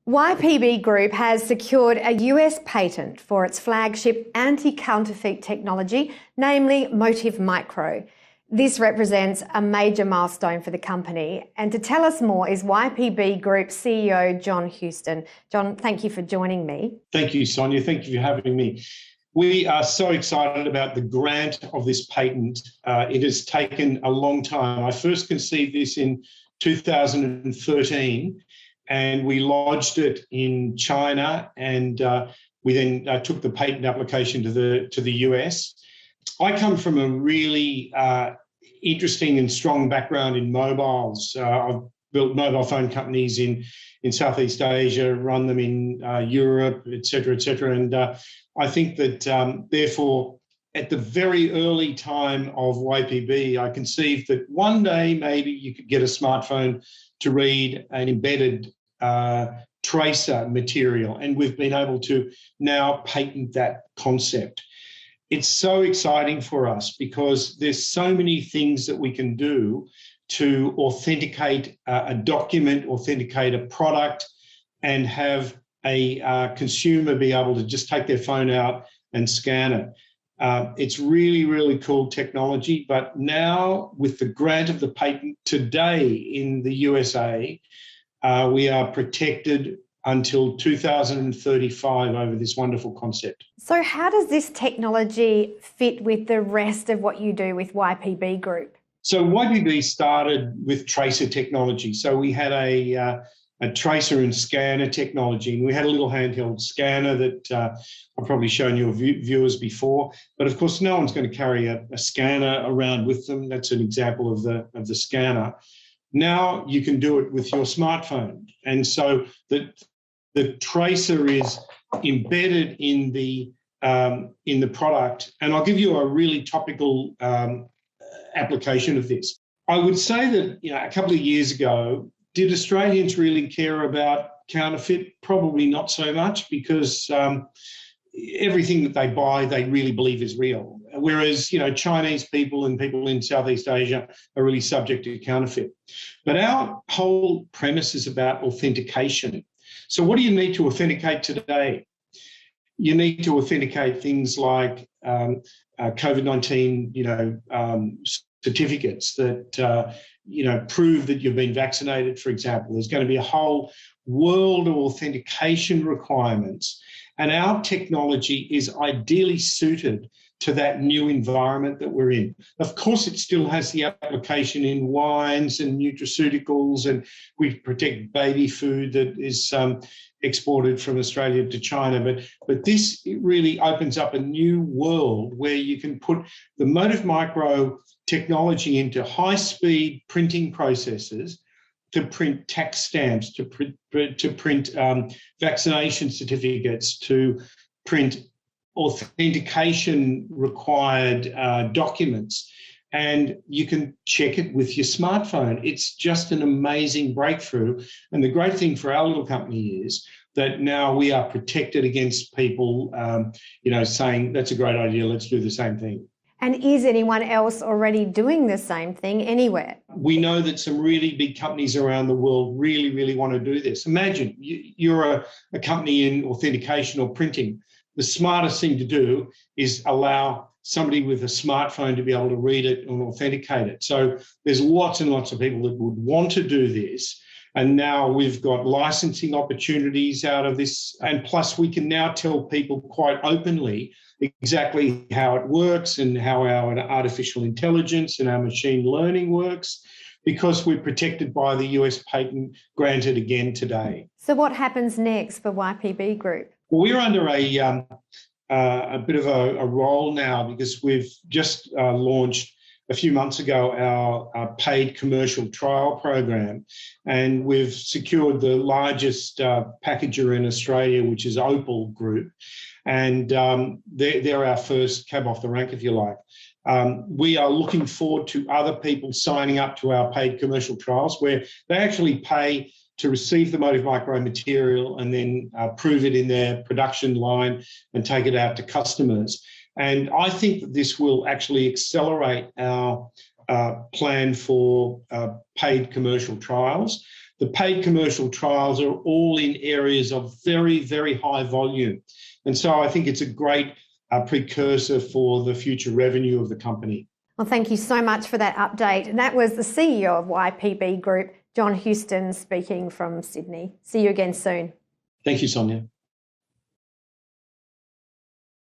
YPB Group has secured a US patent for its flagship anti-counterfeit technology, namely MotifMicro. This represents a major milestone for the company. And to tell us more is YPB Group CEO John Houston. John, thank you for joining me. Thank you, Sonia. Thank you for having me. We are so excited about the grant of this patent. It has taken a long time. I first conceived this in 2013. And we lodged it in China, and we then took the patent application to the US. I come from a really interesting and strong background in mobiles. I've built mobile phone companies in Southeast Asia, run them in Europe, et cetera, and I think that therefore, at the very early time of YPB, I conceived that one day maybe you could get a smartphone to read an embedded tracer material, and we've been able to now patent that concept. It's so exciting for us because there's so many things that we can do to authenticate a document, authenticate a product, and have a consumer be able to just take their phone out and scan it. It's really, really cool technology, but now with the grant of the patent today in the USA, we are protected until 2035 over this wonderful concept. So how does this technology fit with the rest of what you do with YPB Group? So YPB started with tracer technology. So we had a tracer and scanner technology, and we had a little handheld scanner that I've probably shown your viewers before. But of course, no one's going to carry a scanner around with them. That's an example of the scanner. Now you can do it with your smartphone. And so the tracer is embedded in the product. And I'll give you a really topical application of this. I would say that, a couple of years ago, did Australians really care about counterfeit? Probably not so much, because everything that they buy, they really believe is real. Whereas, Chinese people and people in Southeast Asia are really subject to counterfeit. But our whole premise is about authentication. So what do you need to authenticate today? You need to authenticate things like COVID-19, certificates that, prove that you've been vaccinated, for example. There's going to be a whole world of authentication requirements. And our technology is ideally suited to that new environment that we're in. Of course, it still has the application in wines and nutraceuticals, and we protect baby food that is exported from Australia to China. But this really opens up a new world where you can put the MotifMicro technology into high-speed printing processes to print tax stamps, to print vaccination certificates, to print authentication required documents, and you can check it with your smartphone. It's just an amazing breakthrough. And the great thing for our little company is that now we are protected against people, saying that's a great idea, let's do the same thing. And is anyone else already doing the same thing anywhere? We know that some really big companies around the world really, really want to do this. Imagine you're a company in authentication or printing. The smartest thing to do is allow somebody with a smartphone to be able to read it and authenticate it. So there's lots and lots of people that would want to do this. And now we've got licensing opportunities out of this. And plus, we can now tell people quite openly exactly how it works and how our artificial intelligence and our machine learning works, because we're protected by the US patent granted again today. So what happens next for YPB Group? Well, we're under a bit of a role now, because we've just launched a few months ago our paid commercial trial program, and we've secured the largest packager in Australia, which is Opal Group, and they're our first cab off the rank, if you like. We are looking forward to other people signing up to our paid commercial trials, where they actually pay to receive the MotifMicro material and then prove it in their production line and take it out to customers. And I think that this will actually accelerate our plan for paid commercial trials. The paid commercial trials are all in areas of very, very high volume. And so I think it's a great precursor for the future revenue of the company. Well, thank you so much for that update. And that was the CEO of YPB Group, John Houston, speaking from Sydney. See you again soon. Thank you, Sonia.